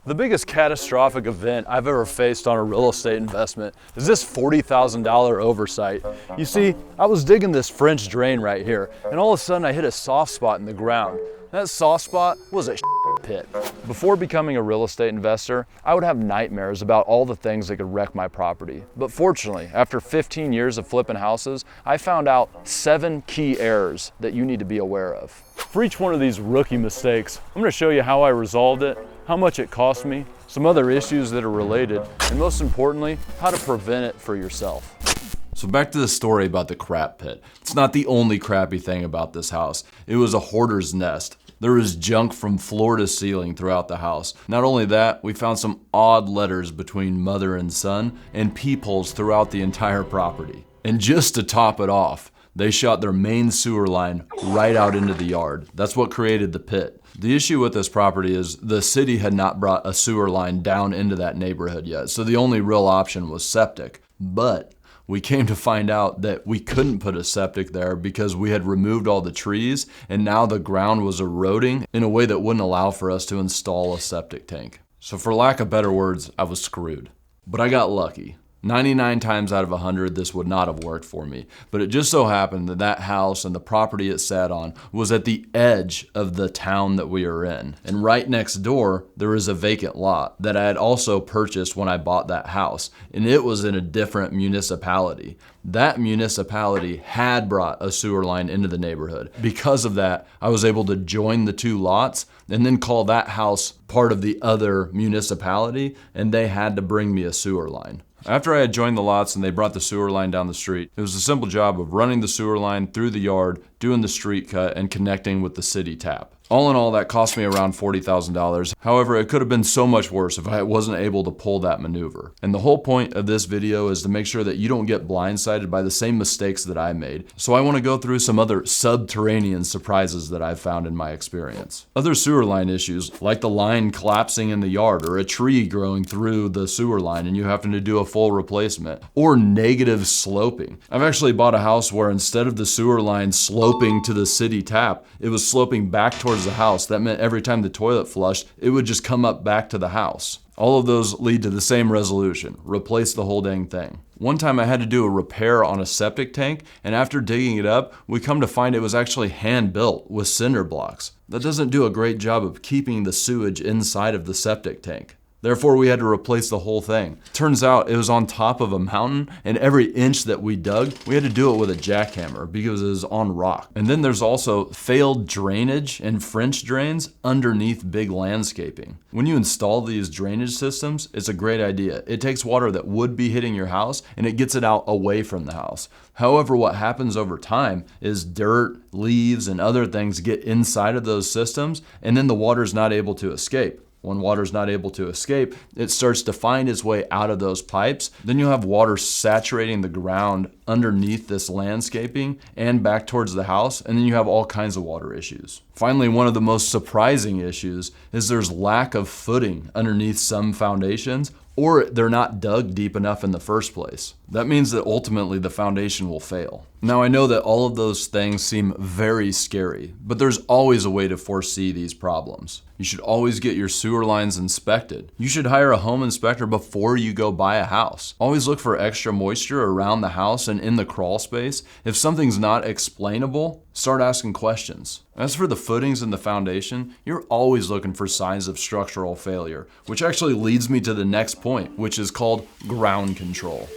The biggest catastrophic event I've ever faced on a real estate investment is this $40,000 oversight. You see, I was digging this French drain right here, and all of a sudden I hit a soft spot in the ground. That soft spot was a pit. Before becoming a real estate investor, I would have nightmares about all the things that could wreck my property. But fortunately, after 15 years of flipping houses, I found out 7 key errors that you need to be aware of. For each one of these rookie mistakes, I'm going to show you how I resolved it, how much it cost me, some other issues that are related, and most importantly, how to prevent it for yourself. So back to the story about the crap pit. It's not the only crappy thing about this house. It was a hoarder's nest. There was junk from floor to ceiling throughout the house. Not only that, we found some odd letters between mother and son and peepholes throughout the entire property. And just to top it off, they shot their main sewer line right out into the yard. That's what created the pit. The issue with this property is the city had not brought a sewer line down into that neighborhood yet, so the only real option was septic. But we came to find out that we couldn't put a septic there because we had removed all the trees and now the ground was eroding in a way that wouldn't allow for us to install a septic tank. So for lack of better words, I was screwed. But I got lucky. 99 times out of 100, this would not have worked for me. But it just so happened that that house and the property it sat on was at the edge of the town that we were in. And right next door, there is a vacant lot that I had also purchased when I bought that house. And it was in a different municipality. That municipality had brought a sewer line into the neighborhood. Because of that, I was able to join the two lots and then call that house part of the other municipality, and they had to bring me a sewer line. After I had joined the lots and they brought the sewer line down the street, it was a simple job of running the sewer line through the yard, doing the street cut, and connecting with the city tap. All in all, that cost me around $40,000. However, it could have been so much worse if I wasn't able to pull that maneuver. And the whole point of this video is to make sure that you don't get blindsided by the same mistakes that I made. So I want to go through some other subterranean surprises that I've found in my experience. Other sewer line issues, like the line collapsing in the yard, or a tree growing through the sewer line and you having to do a full replacement, or negative sloping. I've actually bought a house where instead of the sewer line sloping to the city tap, it was sloping back towards the house. That meant every time the toilet flushed, it would just come up back to the house. All of those lead to the same resolution: replace the whole dang thing. One time I had to do a repair on a septic tank, and after digging it up, we come to find it was actually hand built with cinder blocks. That doesn't do a great job of keeping the sewage inside of the septic tank. Therefore, we had to replace the whole thing. Turns out it was on top of a mountain, and every inch that we dug, we had to do it with a jackhammer because it was on rock. And then there's also failed drainage and French drains underneath big landscaping. When you install these drainage systems, it's a great idea. It takes water that would be hitting your house and it gets it out away from the house. However, what happens over time is dirt, leaves, and other things get inside of those systems, and then the water's not able to escape. When water's not able to escape, it starts to find its way out of those pipes. Then you'll have water saturating the ground underneath this landscaping and back towards the house, and then you have all kinds of water issues. Finally, one of the most surprising issues is there's lack of footing underneath some foundations, or they're not dug deep enough in the first place. That means that ultimately the foundation will fail. Now I know that all of those things seem very scary, but there's always a way to foresee these problems. You should always get your sewer lines inspected. You should hire a home inspector before you go buy a house. Always look for extra moisture around the house and in the crawl space. If something's not explainable, start asking questions. As for the footings and the foundation, you're always looking for signs of structural failure, which actually leads me to the next point, which is called ground control.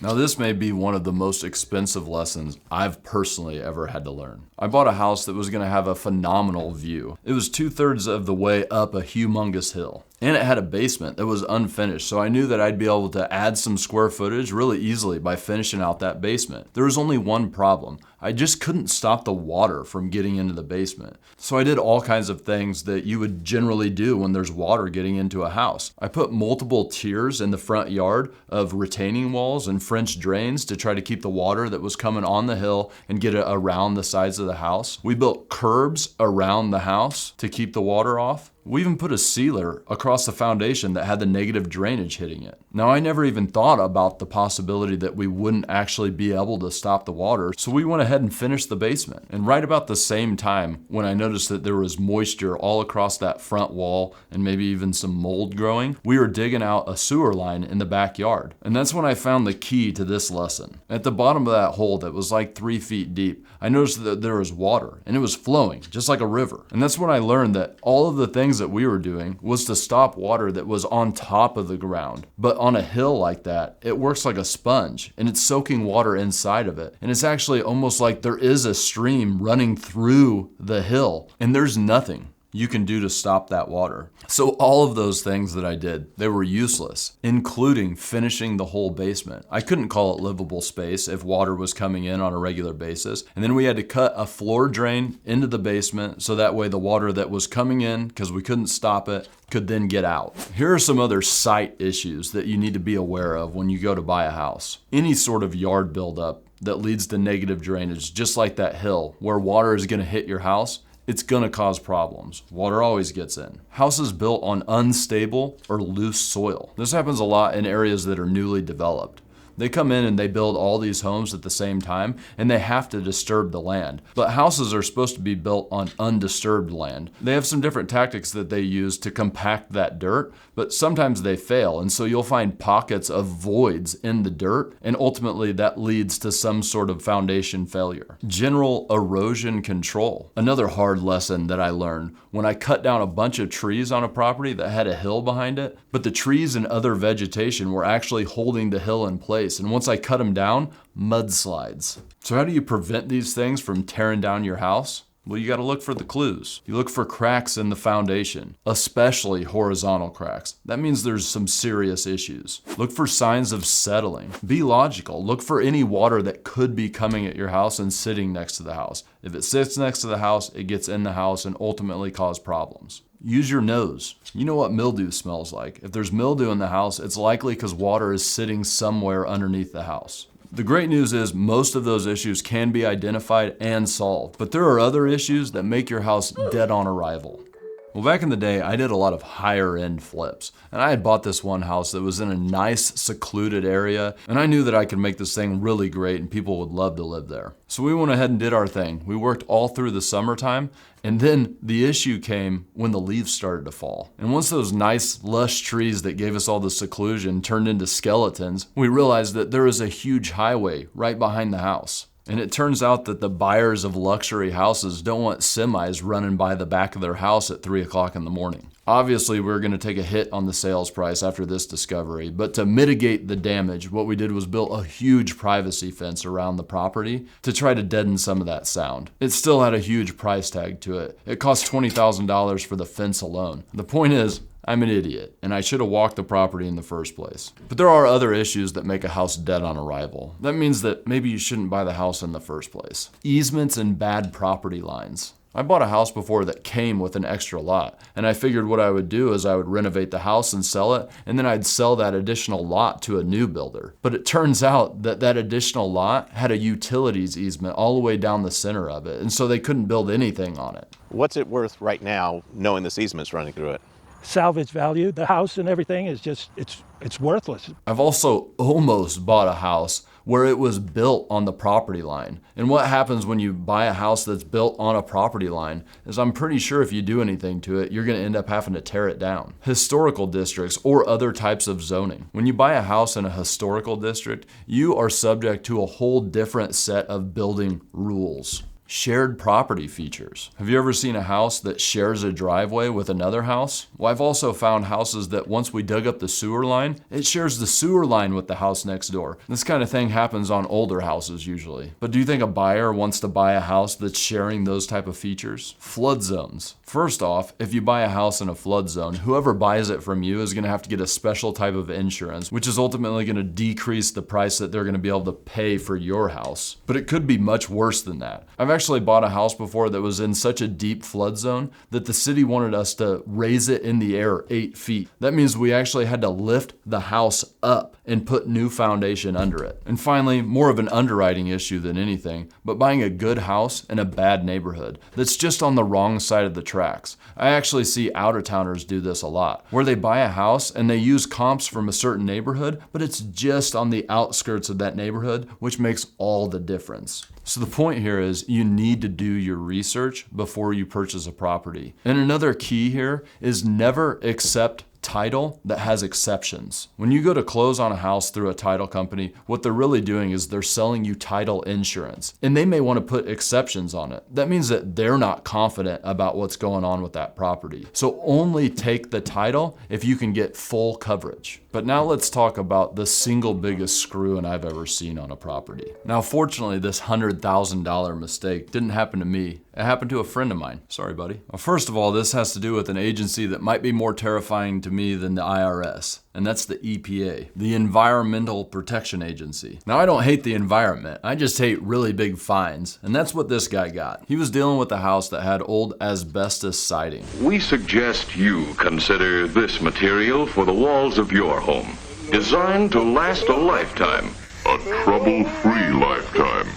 Now this may be one of the most expensive lessons I've personally ever had to learn. I bought a house that was going to have a phenomenal view. It was 2/3 of the way up a humongous hill. And it had a basement that was unfinished, so I knew that I'd be able to add some square footage really easily by finishing out that basement. There was only one problem. I just couldn't stop the water from getting into the basement. So I did all kinds of things that you would generally do when there's water getting into a house. I put multiple tiers in the front yard of retaining walls and French drains to try to keep the water that was coming on the hill and get it around the sides of the house. We built curbs around the house to keep the water off. We even put a sealer across the foundation that had the negative drainage hitting it. Now, I never even thought about the possibility that we wouldn't actually be able to stop the water, so we went ahead and finished the basement. And right about the same time, when I noticed that there was moisture all across that front wall and maybe even some mold growing, we were digging out a sewer line in the backyard. And that's when I found the key to this lesson. At the bottom of that hole that was like 3 feet deep, I noticed that there was water and it was flowing just like a river. And that's when I learned that all of the things that we were doing was to stop water that was on top of the ground. But on a hill like that, it works like a sponge and it's soaking water inside of it. And it's actually almost like there is a stream running through the hill and there's nothing you can do to stop that water. So all of those things that I did, they were useless, including finishing the whole basement. I couldn't call it livable space if water was coming in on a regular basis. And then we had to cut a floor drain into the basement so that way the water that was coming in, because we couldn't stop it, could then get out. Here are some other site issues that you need to be aware of when you go to buy a house. Any sort of yard buildup that leads to negative drainage, just like that hill where water is going to hit your house, it's gonna cause problems. Water always gets in. Houses built on unstable or loose soil. This happens a lot in areas that are newly developed. They come in and they build all these homes at the same time and they have to disturb the land. But houses are supposed to be built on undisturbed land. They have some different tactics that they use to compact that dirt, but sometimes they fail. And so you'll find pockets of voids in the dirt and ultimately that leads to some sort of foundation failure. General erosion control. Another hard lesson that I learned when I cut down a bunch of trees on a property that had a hill behind it, but the trees and other vegetation were actually holding the hill in place. And once I cut them down, mudslides. So how do you prevent these things from tearing down your house? Well, you got to look for the clues. You look for cracks in the foundation, especially horizontal cracks. That means there's some serious issues. Look for signs of settling. Be logical. Look for any water that could be coming at your house and sitting next to the house. If it sits next to the house, it gets in the house and ultimately cause problems. Use your nose. You know what mildew smells like. If there's mildew in the house, it's likely because water is sitting somewhere underneath the house. The great news is most of those issues can be identified and solved, but there are other issues that make your house dead on arrival. Well, back in the day, I did a lot of higher end flips, and I had bought this one house that was in a nice secluded area, and I knew that I could make this thing really great and people would love to live there. So we went ahead and did our thing. We worked all through the summertime, and then the issue came when the leaves started to fall. And once those nice lush trees that gave us all the seclusion turned into skeletons, we realized that there is a huge highway right behind the house. And it turns out that the buyers of luxury houses don't want semis running by the back of their house at 3 o'clock in the morning. Obviously, we're going to take a hit on the sales price after this discovery, but to mitigate the damage, what we did was build a huge privacy fence around the property to try to deaden some of that sound. It still had a huge price tag to it. It cost $20,000 for the fence alone. The point is, I'm an idiot, and I should have walked the property in the first place. But there are other issues that make a house dead on arrival. That means that maybe you shouldn't buy the house in the first place. Easements and bad property lines. I bought a house before that came with an extra lot, and I figured what I would do is I would renovate the house and sell it, and then I'd sell that additional lot to a new builder. But it turns out that that additional lot had a utilities easement all the way down the center of it, and so they couldn't build anything on it. What's it worth right now knowing this easement's running through it? Salvage value, the house and everything is just, it's worthless. I've also almost bought a house where it was built on the property line. And what happens when you buy a house that's built on a property line is I'm pretty sure if you do anything to it, you're gonna end up having to tear it down. Historical districts or other types of zoning. When you buy a house in a historical district, you are subject to a whole different set of building rules. Shared property features. Have you ever seen a house that shares a driveway with another house? Well, I've also found houses that once we dug up the sewer line, it shares the sewer line with the house next door. This kind of thing happens on older houses usually. But do you think a buyer wants to buy a house that's sharing those type of features? Flood zones. First off, if you buy a house in a flood zone, whoever buys it from you is gonna have to get a special type of insurance, which is ultimately gonna decrease the price that they're gonna be able to pay for your house. But it could be much worse than that. I've actually bought a house before that was in such a deep flood zone that the city wanted us to raise it in the air 8 feet. That means we actually had to lift the house up and put new foundation under it. And finally, more of an underwriting issue than anything, but buying a good house in a bad neighborhood that's just on the wrong side of the tracks. I actually see out-of-towners do this a lot, where they buy a house and they use comps from a certain neighborhood, but it's just on the outskirts of that neighborhood, which makes all the difference. So the point here is you need to do your research before you purchase a property. And another key here is never accept title that has exceptions. When you go to close on a house through a title company, what they're really doing is they're selling you title insurance, and they may want to put exceptions on it. That means that they're not confident about what's going on with that property. So only take the title if you can get full coverage. But now let's talk about the single biggest screw-in I've ever seen on a property. Now, fortunately, this $100,000 mistake didn't happen to me. It happened to a friend of mine. Sorry, buddy. Well, first of all, this has to do with an agency that might be more terrifying to me than the IRS, and that's the EPA, the Environmental Protection Agency. Now, I don't hate the environment. I just hate really big fines, and that's what this guy got. He was dealing with a house that had old asbestos siding. We suggest you consider this material for the walls of your home. Designed to last a lifetime. A trouble-free lifetime.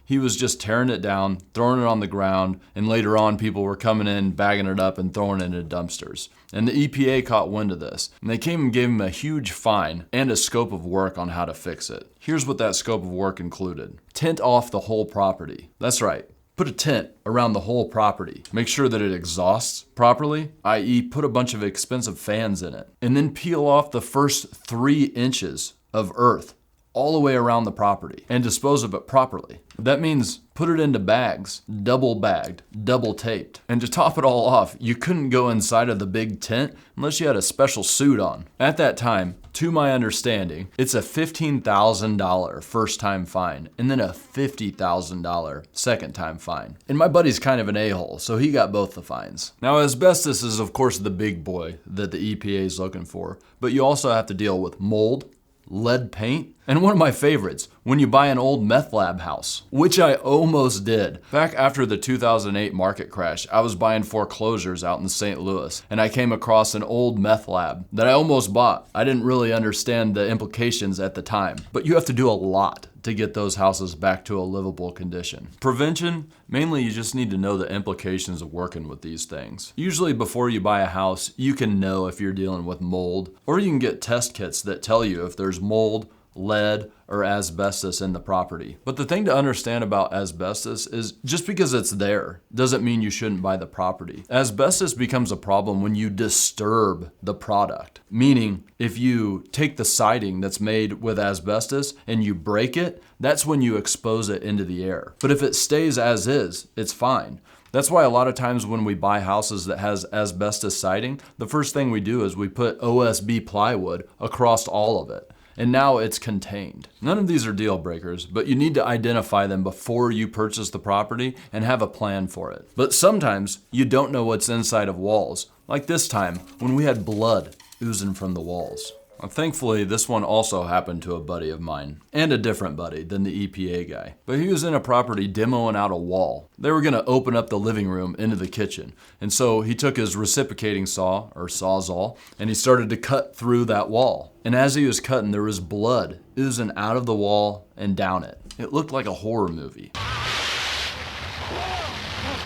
He was just tearing it down, throwing it on the ground, and later on people were coming in, bagging it up and throwing it into dumpsters. And the EPA caught wind of this, and they came and gave him a huge fine and a scope of work on how to fix it. Here's what that scope of work included. Tent off the whole property. That's right. Put a tent around the whole property. Make sure that it exhausts properly, i.e. put a bunch of expensive fans in it. And then peel off the first 3 inches of earth all the way around the property and dispose of it properly. That means put it into bags, double bagged, double taped. And to top it all off, you couldn't go inside of the big tent unless you had a special suit on. At that time, to my understanding, it's a $15,000 first time fine and then a $50,000 second time fine. And my buddy's kind of an a-hole, so he got both the fines. Now, asbestos is of course the big boy that the EPA is looking for, but you also have to deal with mold, lead paint, and one of my favorites, when you buy an old meth lab house, which I almost did. Back after the 2008 market crash, I was buying foreclosures out in St. Louis, and I came across an old meth lab that I almost bought. I didn't really understand the implications at the time, but you have to do a lot to get those houses back to a livable condition. Prevention, mainly you just need to know the implications of working with these things. Usually before you buy a house, you can know if you're dealing with mold, or you can get test kits that tell you if there's mold, lead, or asbestos in the property. But the thing to understand about asbestos is just because it's there doesn't mean you shouldn't buy the property. Asbestos becomes a problem when you disturb the product. Meaning, if you take the siding that's made with asbestos and you break it, that's when you expose it into the air. But if it stays as is, it's fine. That's why a lot of times when we buy houses that has asbestos siding, the first thing we do is we put OSB plywood across all of it. And now it's contained. None of these are deal breakers, but you need to identify them before you purchase the property and have a plan for it. But sometimes you don't know what's inside of walls, like this time when we had blood oozing from the walls. Well, thankfully, this one also happened to a buddy of mine, and a different buddy than the EPA guy. But he was in a property demoing out a wall. They were gonna open up the living room into the kitchen. And so he took his reciprocating saw, or sawzall, and he started to cut through that wall. And as he was cutting, there was blood oozing out of the wall and down it. It looked like a horror movie.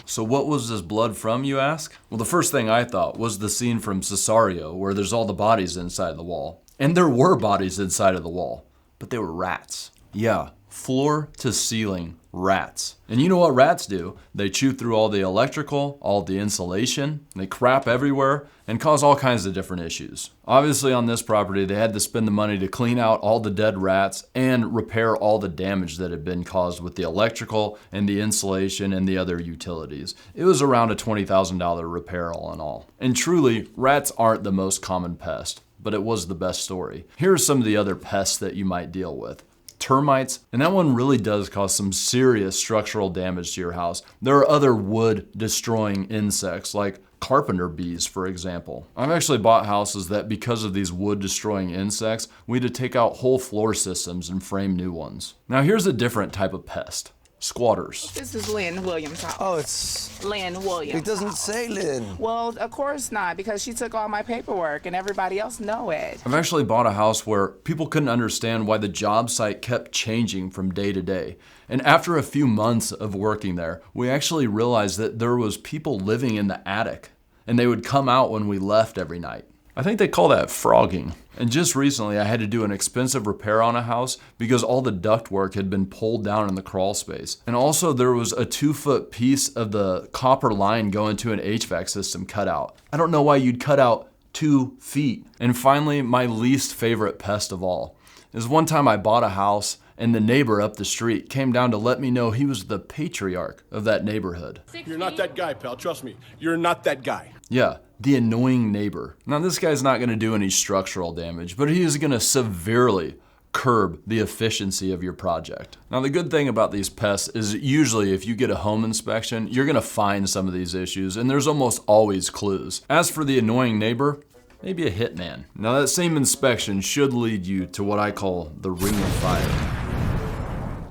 So what was this blood from, you ask? Well, the first thing I thought was the scene from Cesario, where there's all the bodies inside the wall. And there were bodies inside of the wall, but they were rats. Yeah, floor to ceiling rats. And you know what rats do? They chew through all the electrical, all the insulation, they crap everywhere, and cause all kinds of different issues. Obviously on this property, they had to spend the money to clean out all the dead rats and repair all the damage that had been caused with the electrical and the insulation and the other utilities. It was around a $20,000 repair all in all. And truly, rats aren't the most common pest, but it was the best story. Here are some of the other pests that you might deal with. Termites, and that one really does cause some serious structural damage to your house. There are other wood destroying insects like carpenter bees, for example. I've actually bought houses that because of these wood destroying insects, we had to take out whole floor systems and frame new ones. Now here's a different type of pest. squatters. This is Lynn Williams' house. Oh, it's... Lynn Williams. It doesn't house. say Lynn. Well, of course not, because she took all my paperwork and everybody else know it. I've actually bought a house where people couldn't understand why the job site kept changing from day to day. And after a few months of working there, we actually realized that there was people living in the attic, and they would come out when we left every night. I think they call that frogging. And just recently I had to do an expensive repair on a house because all the ductwork had been pulled down in the crawl space. And also there was a 2-foot piece of the copper line going to an HVAC system cut out. I don't know why you'd cut out 2 feet. And finally, my least favorite pest of all is one time I bought a house and the neighbor up the street came down to let me know he was the patriarch of that neighborhood. You're not that guy, pal. Trust me. You're not that guy. Yeah, the annoying neighbor. Now this guy's not gonna do any structural damage, but he is gonna severely curb the efficiency of your project. Now the good thing about these pests is usually if you get a home inspection, you're gonna find some of these issues, and there's almost always clues. As for the annoying neighbor, maybe a hitman. Now that same inspection should lead you to what I call the ring of fire.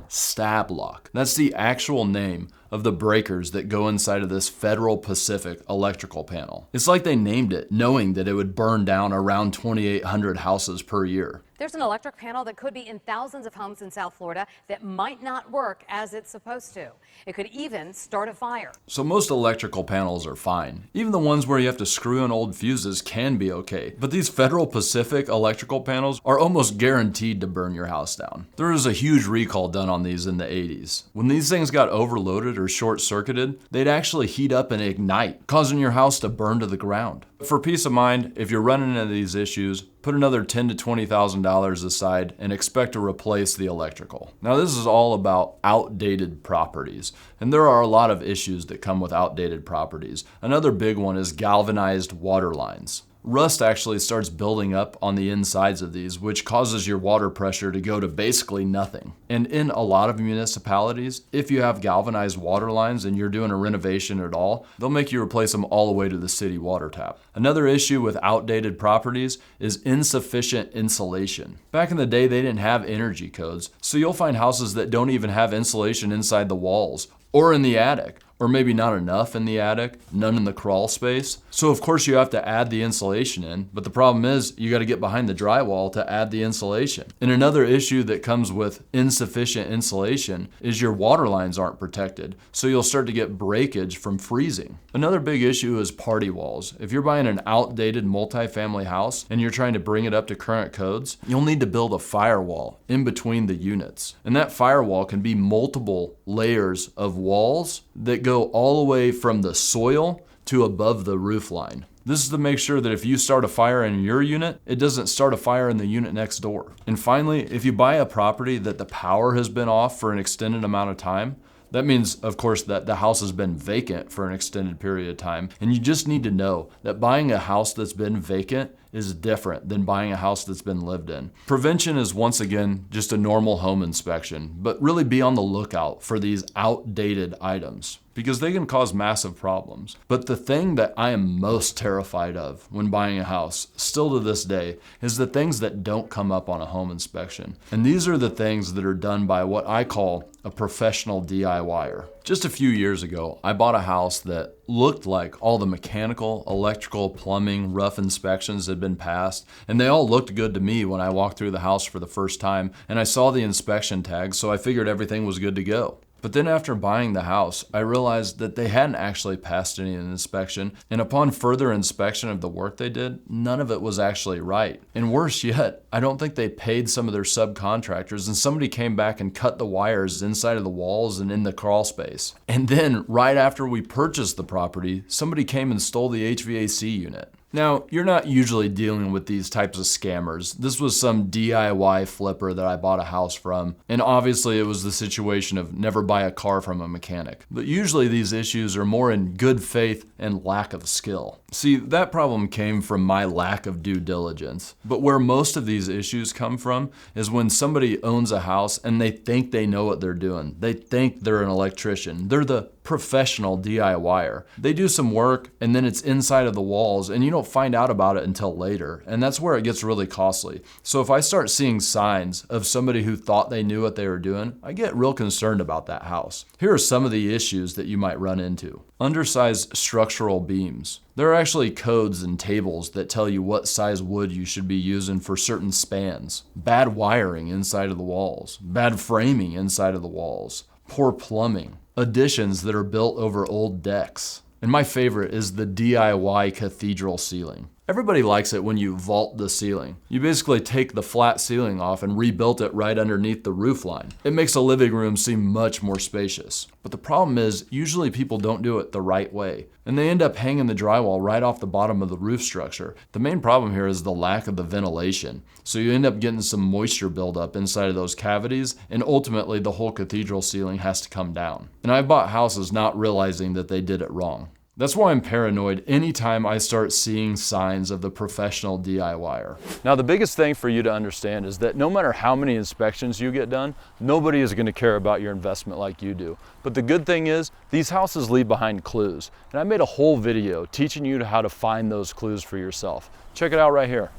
Stab lock. That's the actual name of the breakers that go inside of this Federal Pacific electrical panel. It's like they named it knowing that it would burn down around 2,800 houses per year. There's an electric panel that could be in thousands of homes in South Florida that might not work as it's supposed to. It could even start a fire. So most electrical panels are fine. Even the ones where you have to screw in old fuses can be okay. But these Federal Pacific electrical panels are almost guaranteed to burn your house down. There was a huge recall done on these in the 80s. When these things got overloaded or short-circuited, they'd actually heat up and ignite, causing your house to burn to the ground. For peace of mind, if you're running into these issues, put another $10,000 to $20,000 aside and expect to replace the electrical. Now this is all about outdated properties, and there are a lot of issues that come with outdated properties. Another big one is galvanized water lines. Rust actually starts building up on the insides of these, which causes your water pressure to go to basically nothing. And in a lot of municipalities, if you have galvanized water lines and you're doing a renovation at all, they'll make you replace them all the way to the city water tap. Another issue with outdated properties is insufficient insulation. Back in the day, they didn't have energy codes, so you'll find houses that don't even have insulation inside the walls or in the attic. Or maybe not enough in the attic, none in the crawl space. So of course you have to add the insulation in, but the problem is you gotta get behind the drywall to add the insulation. And another issue that comes with insufficient insulation is your water lines aren't protected, so you'll start to get breakage from freezing. Another big issue is party walls. If you're buying an outdated multifamily house and you're trying to bring it up to current codes, you'll need to build a firewall in between the units. And that firewall can be multiple layers of walls that go all the way from the soil to above the roof line. This is to make sure that if you start a fire in your unit, it doesn't start a fire in the unit next door. And finally, if you buy a property that the power has been off for an extended amount of time, that means, of course, that the house has been vacant for an extended period of time. And you just need to know that buying a house that's been vacant is different than buying a house that's been lived in. Prevention is once again just a normal home inspection, but really be on the lookout for these outdated items because they can cause massive problems. But the thing that I am most terrified of when buying a house, still to this day, is the things that don't come up on a home inspection. And these are the things that are done by what I call a professional DIYer. Just a few years ago, I bought a house that looked like all the mechanical, electrical, plumbing, rough inspections had been passed, and they all looked good to me when I walked through the house for the first time, and I saw the inspection tags, so I figured everything was good to go. But then after buying the house, I realized that they hadn't actually passed any inspection, and upon further inspection of the work they did, none of it was actually right. And worse yet, I don't think they paid some of their subcontractors, and somebody came back and cut the wires inside of the walls and in the crawl space. And then, right after we purchased the property, somebody came and stole the HVAC unit. Now, you're not usually dealing with these types of scammers. This was some DIY flipper that I bought a house from, and obviously it was the situation of never buy a car from a mechanic. But usually these issues are more in good faith and lack of skill. See, that problem came from my lack of due diligence. But where most of these issues come from is when somebody owns a house and they think they know what they're doing. They think they're an electrician. They're the professional DIYer. They do some work and then it's inside of the walls and you don't find out about it until later. And that's where it gets really costly. So if I start seeing signs of somebody who thought they knew what they were doing, I get real concerned about that house. Here are some of the issues that you might run into. Undersized structural beams. There are actually codes and tables that tell you what size wood you should be using for certain spans. Bad wiring inside of the walls. Bad framing inside of the walls. Poor plumbing. Additions that are built over old decks. And my favorite is the DIY cathedral ceiling. Everybody likes it when you vault the ceiling. You basically take the flat ceiling off and rebuilt it right underneath the roof line. It makes a living room seem much more spacious. But the problem is, usually people don't do it the right way. And they end up hanging the drywall right off the bottom of the roof structure. The main problem here is the lack of the ventilation. So you end up getting some moisture buildup inside of those cavities, and ultimately the whole cathedral ceiling has to come down. And I've bought houses not realizing that they did it wrong. That's why I'm paranoid anytime I start seeing signs of the professional DIYer. Now, the biggest thing for you to understand is that no matter how many inspections you get done, nobody is going to care about your investment like you do. But the good thing is, these houses leave behind clues. And I made a whole video teaching you how to find those clues for yourself. Check it out right here.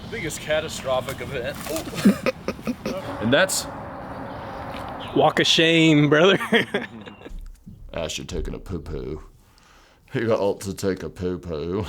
The biggest catastrophic event. Oh. And that's... Walk of shame, brother. Ash, you're taking a poo-poo. You got to take a poo-poo.